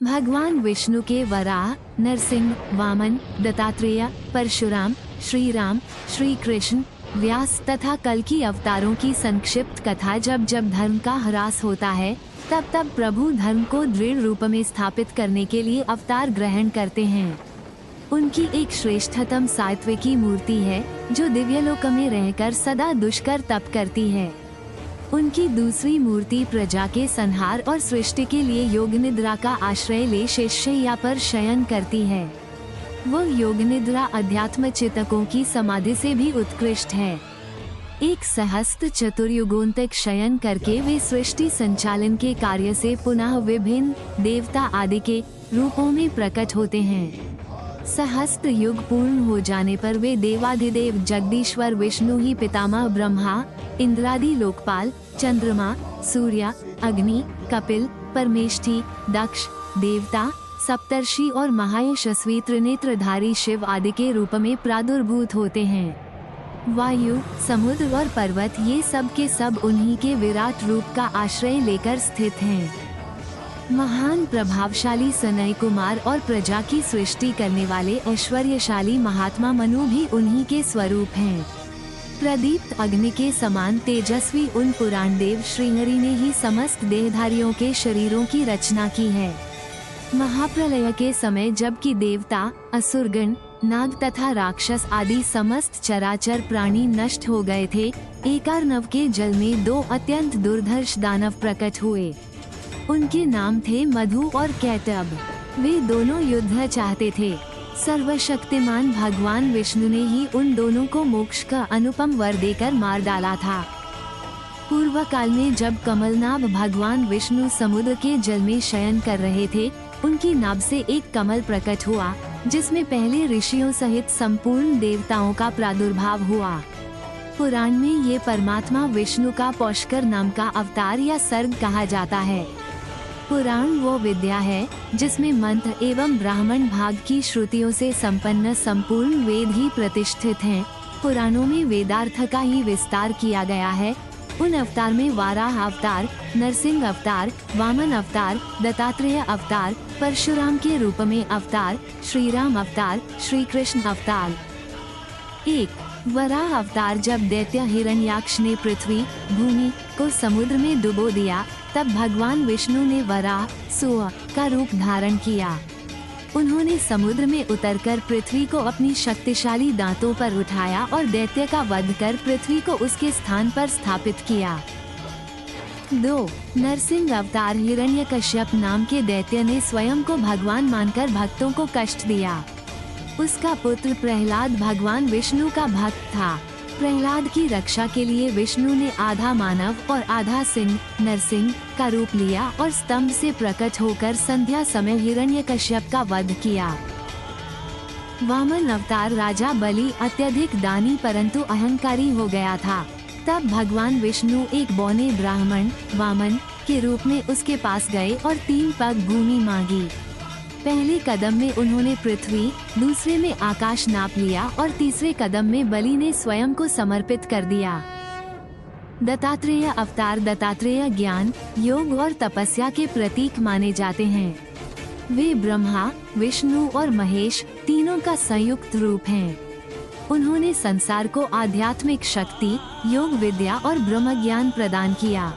भगवान विष्णु के वराह, नरसिंह, वामन, दत्तात्रेय, परशुराम, श्री राम, श्री कृष्ण, व्यास तथा कल्कि अवतारों की संक्षिप्त कथा। जब जब धर्म का ह्रास होता है तब तब प्रभु धर्म को दृढ़ रूप में स्थापित करने के लिए अवतार ग्रहण करते हैं। उनकी एक श्रेष्ठतम सात्विकी मूर्ति है जो दिव्यलोक में रहकर सदा दुष्कर तप करती है। उनकी दूसरी मूर्ति प्रजा के संहार और सृष्टि के लिए योग निद्रा का आश्रय ले शेषशय्या पर शयन करती है। वह योग निद्रा अध्यात्म चिंतकों की समाधि से भी उत्कृष्ट है। एक सहस्त्र चतुर्युगों तक शयन करके वे सृष्टि संचालन के कार्य से पुनः विभिन्न देवता आदि के रूपों में प्रकट होते हैं। सहस्त्र युग पूर्ण हो जाने पर वे देवाधिदेव जगदीश्वर विष्णु ही पितामह ब्रह्मा, इंद्रादि लोकपाल, चंद्रमा, सूर्य, अग्नि, कपिल, परमेष्ठी, दक्ष, देवता, सप्तर्षि और महायशस्वी त्रिनेत्रधारी शिव आदि के रूप में प्रादुर्भूत होते हैं। वायु, समुद्र और पर्वत ये सब के सब उन्हीं के विराट रूप का आश्रय लेकर स्थित हैं। महान प्रभावशाली सनय कुमार और प्रजा की सृष्टि करने वाले ऐश्वर्यशाली महात्मा मनु भी उन्हीं के स्वरूप हैं। प्रदीप्त अग्नि के समान तेजस्वी उन पुराण देव श्रीहरि ने ही समस्त देहधारियों के शरीरों की रचना की है। महाप्रलय के समय जबकि देवता, असुरगण, नाग तथा राक्षस आदि समस्त चराचर प्राणी नष्ट हो गए थे, एकार्णव के जल में दो अत्यंत दुर्धर्ष दानव प्रकट हुए। उनके नाम थे मधु और कैटब। वे दोनों युद्ध चाहते थे। सर्वशक्तिमान भगवान विष्णु ने ही उन दोनों को मोक्ष का अनुपम वर देकर मार डाला था। पूर्व काल में जब कमलनाभ भगवान विष्णु समुद्र के जल में शयन कर रहे थे, उनकी नाभ से एक कमल प्रकट हुआ जिसमें पहले ऋषियों सहित संपूर्ण देवताओं का प्रादुर्भाव हुआ। पुराण में ये परमात्मा विष्णु का पौष्कर नाम का अवतार या सर्ग कहा जाता है। पुराण वो विद्या है जिसमें मंत्र एवं ब्राह्मण भाग की श्रुतियों से संपन्न संपूर्ण वेद ही प्रतिष्ठित हैं। पुराणों में वेदार्थ का ही विस्तार किया गया है। उन अवतार में वाराह अवतार, नरसिंह अवतार, वामन अवतार, दत्तात्रेय अवतार, परशुराम के रूप में अवतार, श्री राम अवतार, श्री कृष्ण अवतार। 1. वराह अवतार। जब दैत्य हिरण्याक्ष ने पृथ्वी, भूमि को समुद्र में डुबो दिया तब भगवान विष्णु ने वराह सुअ का रूप धारण किया। उन्होंने समुद्र में उतरकर पृथ्वी को अपनी शक्तिशाली दांतों पर उठाया और दैत्य का वध कर पृथ्वी को उसके स्थान पर स्थापित किया। 2. नरसिंह अवतार। हिरण्यकश्यप नाम के दैत्य ने स्वयं को भगवान मानकर भक्तों को कष्ट दिया। उसका पुत्र प्रहलाद भगवान विष्णु का भक्त था। प्रहलाद की रक्षा के लिए विष्णु ने आधा मानव और आधा सिंह नरसिंह का रूप लिया और स्तंभ से प्रकट होकर संध्या समय हिरण्यकश्यप का वध किया। वामन अवतार। राजा बलि अत्यधिक दानी परंतु अहंकारी हो गया था। तब भगवान विष्णु एक बौने ब्राह्मण वामन के रूप में उसके पास गए और 3 पग भूमि मांगी। पहले कदम में उन्होंने पृथ्वी, दूसरे में आकाश नाप लिया और तीसरे कदम में बलि ने स्वयं को समर्पित कर दिया। दत्तात्रेय अवतार। दत्तात्रेय ज्ञान, योग और तपस्या के प्रतीक माने जाते हैं। वे ब्रह्मा, विष्णु और महेश तीनों का संयुक्त रूप हैं। उन्होंने संसार को आध्यात्मिक शक्ति, योग विद्या और ब्रह्म ज्ञान प्रदान किया।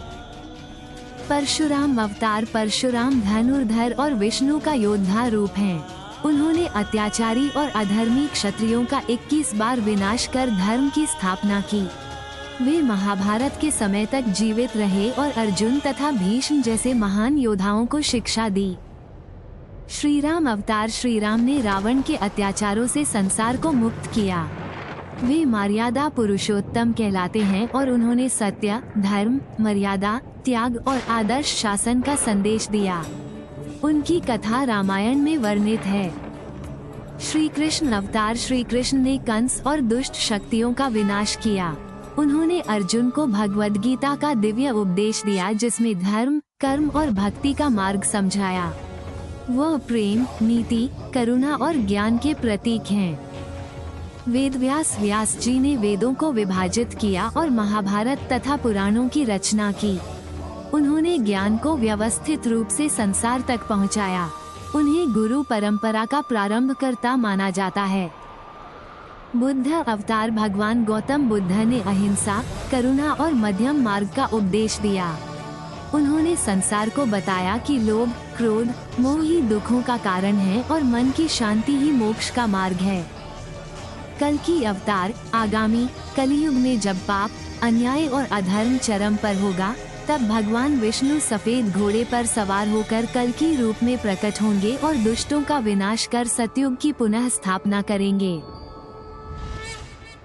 परशुराम अवतार। परशुराम धनुर्धर और विष्णु का योद्धा रूप हैं। उन्होंने अत्याचारी और अधर्मी क्षत्रियों का 21 बार विनाश कर धर्म की स्थापना की। वे महाभारत के समय तक जीवित रहे और अर्जुन तथा भीष्म जैसे महान योद्धाओं को शिक्षा दी। श्री राम अवतार। श्री राम ने रावण के अत्याचारों से संसार को मुक्त किया। वे मर्यादा पुरुषोत्तम कहलाते हैं और उन्होंने सत्य, धर्म, मर्यादा, त्याग और आदर्श शासन का संदेश दिया। उनकी कथा रामायण में वर्णित है। श्री कृष्ण अवतार। श्री कृष्ण ने कंस और दुष्ट शक्तियों का विनाश किया। उन्होंने अर्जुन को भगवद गीता का दिव्य उपदेश दिया जिसमें धर्म, कर्म और भक्ति का मार्ग समझाया। वह प्रेम, नीति, करुणा और ज्ञान के प्रतीक हैं। वेदव्यास व्यास जी ने वेदों को विभाजित किया और महाभारत तथा पुराणों की रचना की। उन्होंने ज्ञान को व्यवस्थित रूप से संसार तक पहुंचाया। उन्हें गुरु परंपरा का प्रारंभकर्ता माना जाता है। बुद्ध अवतार भगवान गौतम बुद्ध ने अहिंसा, करुणा और मध्यम मार्ग का उपदेश दिया। उन्होंने संसार को बताया कि लोभ, क्रोध, मोह ही दुखों का कारण है और मन की शांति ही मोक्ष का मार्ग है। कल्कि अवतार आगामी कलियुग में जब पाप, अन्याय और अधर्म चरम पर होगा, तब भगवान विष्णु सफेद घोड़े पर सवार होकर कल्कि रूप में प्रकट होंगे और दुष्टों का विनाश कर सतयुग की पुनः स्थापना करेंगे।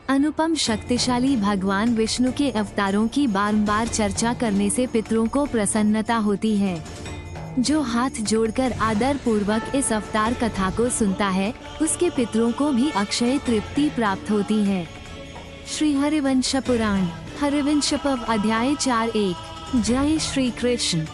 अनुपम शक्तिशाली भगवान विष्णु के अवतारों की बारंबार चर्चा करने से पितरों को प्रसन्नता होती है। जो हाथ जोड़कर आदर पूर्वक इस अवतार कथा को सुनता है, उसके पितरों को भी अक्षय तृप्ति प्राप्त होती है। श्री हरिवंश पुराण हरिवंश पर्व अध्याय 4:1। जय श्री कृष्ण।